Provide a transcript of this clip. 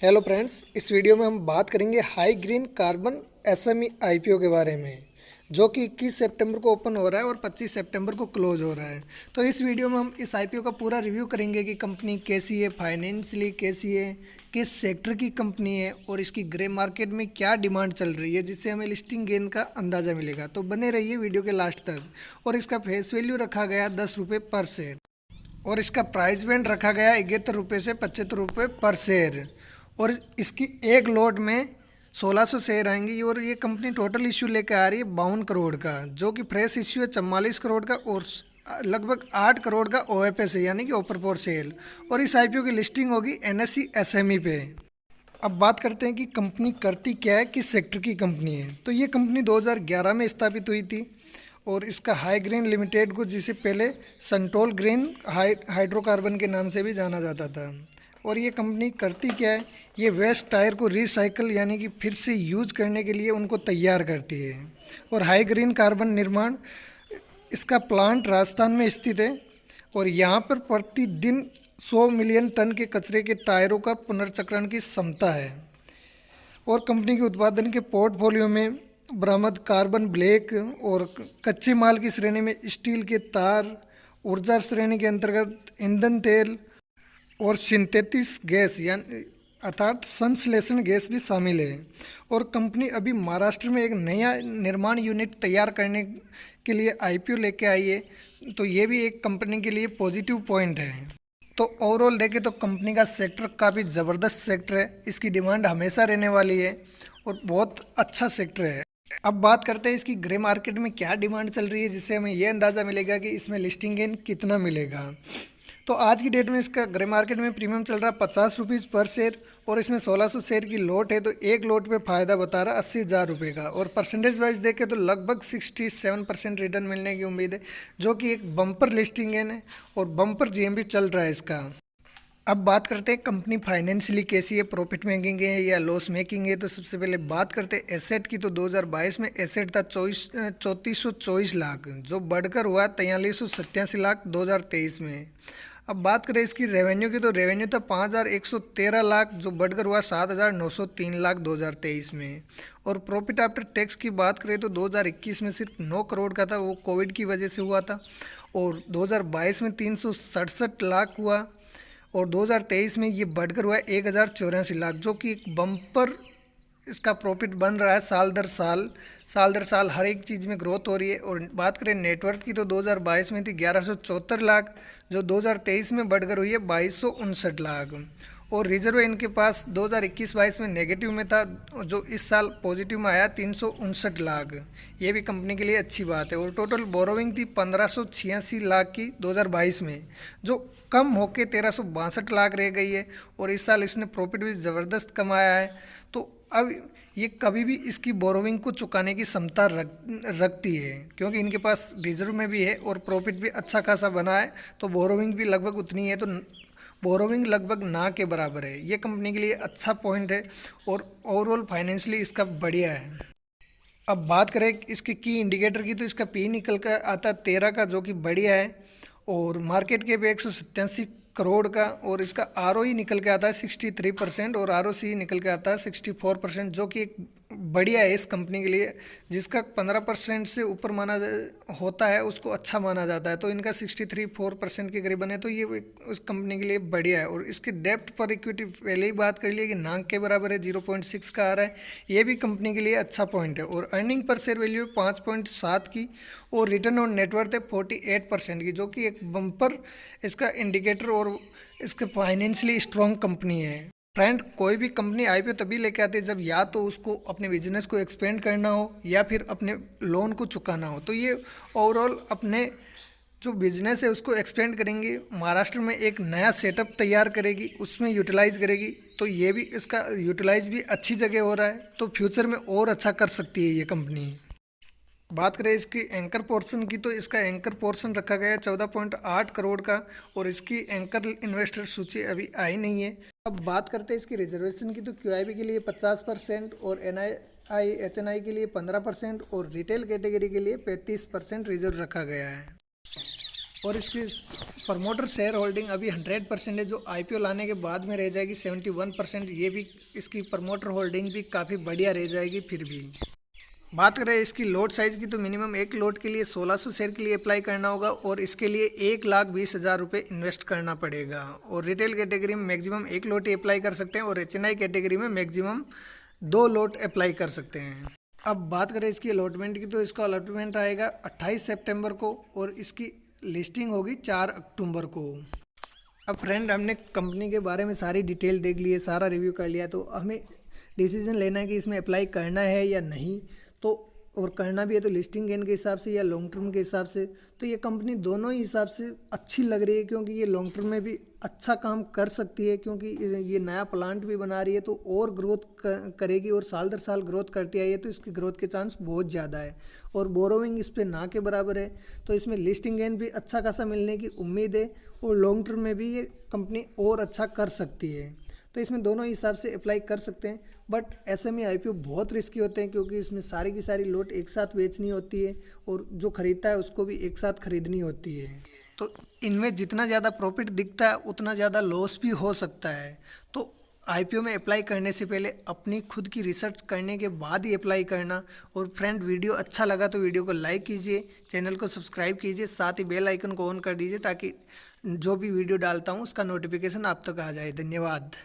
Hello friends, इस video में हम बात करेंगे high green carbon SME IPO के बारे में, जो कि 21 सितंबर को ओपन हो रहा है और 25 सितंबर को क्लोज हो रहा है। तो इस वीडियो में हम इस आईपीओ का पूरा रिव्यू करेंगे कि कंपनी कैसी है, फाइनेंशियली कैसी है, किस सेक्टर की कंपनी है और इसकी ग्रे मार्केट में क्या डिमांड चल रही है, जिससे हमें लिस्टिंग गेन का अंदाज़ा मिलेगा। तो बने रहिए वीडियो के लास्ट तक। और इसका फेस वैल्यू रखा गया 10 रुपये पर शेयर और इसका प्राइस बैंड रखा गया 71 रुपये से 75 रुपये पर शेयर। और इसकी एक लोट में 1600 शेयर आएंगी और ये कंपनी टोटल इश्यू लेकर आ रही है 52 करोड़ का, जो कि फ्रेश इश्यू है 44 करोड़ का और लगभग 8 करोड़ का ओएफएस है, यानी कि ओपर फॉर सेल। और इस आईपीओ की लिस्टिंग होगी एनएसई एसएमई पे। अब बात करते हैं कि कंपनी करती क्या है, किस सेक्टर की कंपनी है। तो ये कंपनी 2011 में स्थापित हुई थी और इसका हाई ग्रीन लिमिटेड को, जिसे पहले संटोल ग्रीन हाइड्रोकार्बन के नाम से भी जाना जाता था। और ये कंपनी करती क्या है, ये वेस्ट टायर को रिसाइकल यानी कि फिर से यूज करने के लिए उनको तैयार करती है। और हाई ग्रीन कार्बन निर्माण, इसका प्लांट राजस्थान में स्थित है और यहाँ पर प्रतिदिन 100 मिलियन टन के कचरे के टायरों का पुनर्चक्रण की क्षमता है। और कंपनी के उत्पादन के पोर्टफोलियो में बरामद कार्बन ब्लैक और कच्चे माल की श्रेणी में स्टील के तार, ऊर्जा श्रेणी के अंतर्गत ईंधन तेल और सिंथेटिक गैस यानी अर्थात संश्लेषण गैस भी शामिल है। और कंपनी अभी महाराष्ट्र में एक नया निर्माण यूनिट तैयार करने के लिए आईपीओ लेके आई है, तो ये भी एक कंपनी के लिए पॉजिटिव पॉइंट है। तो ओवरऑल देखें तो कंपनी का सेक्टर काफ़ी ज़बरदस्त सेक्टर है, इसकी डिमांड हमेशा रहने वाली है और बहुत अच्छा सेक्टर है। अब बात करते हैं इसकी ग्रे मार्केट में क्या डिमांड चल रही है, जिससे हमें यह अंदाज़ा मिलेगा कि इसमें लिस्टिंग गेन कितना मिलेगा। तो आज की डेट में इसका ग्रे मार्केट में प्रीमियम चल रहा है 50 रुपीज़ पर शेयर और इसमें 1600 शेयर की लोट है। तो एक लोट पे फ़ायदा बता रहा है 80,000 रुपये का। और परसेंटेज वाइज देखें तो लगभग 67% रिटर्न मिलने की उम्मीद है, जो कि एक बम्पर लिस्टिंग है और बम्पर जीएमबी चल रहा है इसका। अब बात करते हैं कंपनी फाइनेंशियली कैसी है, प्रॉफिट मेकिंग है या लॉस मेकिंग है। तो सबसे पहले बात करते हैं एसेट की। तो 2022 में एसेट था 3424 लाख, जो बढ़कर हुआ 4387 लाख 2023 में। अब बात करें इसकी रेवेन्यू की, तो रेवेन्यू था 5113 लाख, जो बढ़कर हुआ 7903 लाख 2023 में। और प्रॉफिट आफ्टर टैक्स की बात करें तो 2021 में सिर्फ 9 करोड़ का था, वो कोविड की वजह से हुआ था। और 2022 में 367 लाख हुआ और 2023 में ये बढ़कर हुआ 1084 लाख, जो कि एक बम्पर इसका प्रॉफिट बन रहा है साल दर साल हर एक चीज़ में ग्रोथ हो रही है। और बात करें नेटवर्थ की, तो 2022 में थी 1174 लाख, जो 2023 में बढ़कर हुई है 2259 लाख। और रिजर्व इनके पास 2021-22 में नेगेटिव में था, जो इस साल पॉजिटिव में आया 359 लाख। ये भी कंपनी के लिए अच्छी बात है। और टोटल बोरोविंग थी 1586 लाख की 2022 में, जो कम होके 1362 लाख रह गई है। और इस साल इसने प्रॉफिट भी ज़बरदस्त कमाया है। तो अब ये कभी भी इसकी बोरोविंग को चुकाने की क्षमता रखती है, क्योंकि इनके पास रिजर्व में भी है और प्रॉफिट भी अच्छा खासा बना है, तो बोरोविंग भी लगभग उतनी है। तो बोरोविंग लगभग ना के बराबर है। ये कंपनी के लिए अच्छा पॉइंट है और ओवरऑल फाइनेंशियली इसका बढ़िया है। अब बात करें इसके की इंडिकेटर की, तो इसका पी निकल कर आता है 13 का, जो कि बढ़िया है। और मार्केट कैप 187 करोड़ का। और इसका आरओई निकल के आता है 63% और आरओसी निकल के आता है 64%, जो कि एक बढ़िया है इस कंपनी के लिए। जिसका 15% से ऊपर होता है उसको अच्छा माना जाता है। तो इनका 63-4% के करीब है, तो ये उस कंपनी के लिए बढ़िया है। और इसके डेप्ट पर इक्विटी पहले ही बात कर लिया कि नाक के बराबर है, 0.6 का आ रहा है। ये भी कंपनी के लिए अच्छा पॉइंट है। और अर्निंग पर शेयर वैल्यू है 5.7 की और रिटर्न ऑन नेटवर्थ है 48% की, जो कि एक बम्पर इसका इंडिकेटर और इसके फाइनेंशियली स्ट्रॉन्ग कंपनी है। फ्रेंड, कोई भी कंपनी आईपीओ तभी लेके आती है जब या तो उसको अपने बिजनेस को एक्सपेंड करना हो या फिर अपने लोन को चुकाना हो। तो ये ओवरऑल अपने जो बिजनेस है उसको एक्सपेंड करेंगी, महाराष्ट्र में एक नया सेटअप तैयार करेगी, उसमें यूटिलाइज करेगी। तो ये भी इसका यूटिलाइज भी अच्छी जगह हो रहा है, तो फ्यूचर में और अच्छा कर सकती है ये कंपनी। बात करें इसकी एंकर पोर्शन की, तो इसका एंकर पोर्शन रखा गया है 14.8 करोड़ का और इसकी एंकर इन्वेस्टर सूची अभी आई नहीं है। अब बात करते हैं इसकी रिजर्वेशन की, तो क्यूआईबी के लिए 50% और एनआई एचएनआई के लिए 15% और रिटेल कैटेगरी के लिए 35% रिजर्व रखा गया है। और इसकी प्रमोटर शेयर होल्डिंग अभी 100% है, जो आईपीओ लाने के बाद में रह जाएगी 71%। ये भी इसकी प्रमोटर होल्डिंग भी काफ़ी बढ़िया रह जाएगी। फिर भी बात करें इसकी लोट साइज़ की, तो मिनिमम एक लोट के लिए 1600 शेयर के लिए अप्लाई करना होगा और इसके लिए 1,20,000 रुपये इन्वेस्ट करना पड़ेगा। और रिटेल कैटेगरी में मैक्सिमम एक लोट ही अप्लाई कर सकते हैं और एचएनआई कैटेगरी में मैक्सिमम 2 लोट अप्लाई कर सकते हैं। अब बात करें इसकी अलॉटमेंट की, तो इसका अलॉटमेंट आएगा 28 सितंबर को और इसकी लिस्टिंग होगी 4 अक्टूबर को। अब फ्रेंड, हमने कंपनी के बारे में सारी डिटेल देख ली है, सारा रिव्यू कर लिया, तो हमें डिसीजन लेना है कि इसमें अप्लाई करना है या नहीं। तो और करना भी है तो लिस्टिंग गेन के हिसाब से या लॉन्ग टर्म के हिसाब से, तो ये कंपनी दोनों ही हिसाब से अच्छी लग रही है, क्योंकि ये लॉन्ग टर्म में भी अच्छा काम कर सकती है, क्योंकि ये नया प्लांट भी बना रही है तो और ग्रोथ करेगी और साल दर साल ग्रोथ करती आई है, तो इसकी ग्रोथ के चांस बहुत ज़्यादा है। और बोरोइंग इस पर ना के बराबर है, तो इसमें लिस्टिंग गेन भी अच्छा खासा मिलने की उम्मीद है और लॉन्ग टर्म में भी ये कंपनी और अच्छा कर सकती है। तो इसमें दोनों हिसाब से अप्लाई कर सकते हैं। बट एसएमई आईपीओ बहुत रिस्की होते हैं, क्योंकि इसमें सारी की सारी लोट एक साथ बेचनी होती है और जो खरीदता है उसको भी एक साथ खरीदनी होती है। तो इनमें जितना ज़्यादा प्रॉफिट दिखता है उतना ज़्यादा लॉस भी हो सकता है। तो आईपीओ में अप्लाई करने से पहले अपनी खुद की रिसर्च करने के बाद ही अप्लाई करना। और फ्रेंड, वीडियो अच्छा लगा तो वीडियो को लाइक कीजिए, चैनल को सब्सक्राइब कीजिए, साथ ही बेल आइकन को ऑन कर दीजिए ताकि जो भी वीडियो डालता हूँ उसका नोटिफिकेशन आप तक आ जाए। धन्यवाद।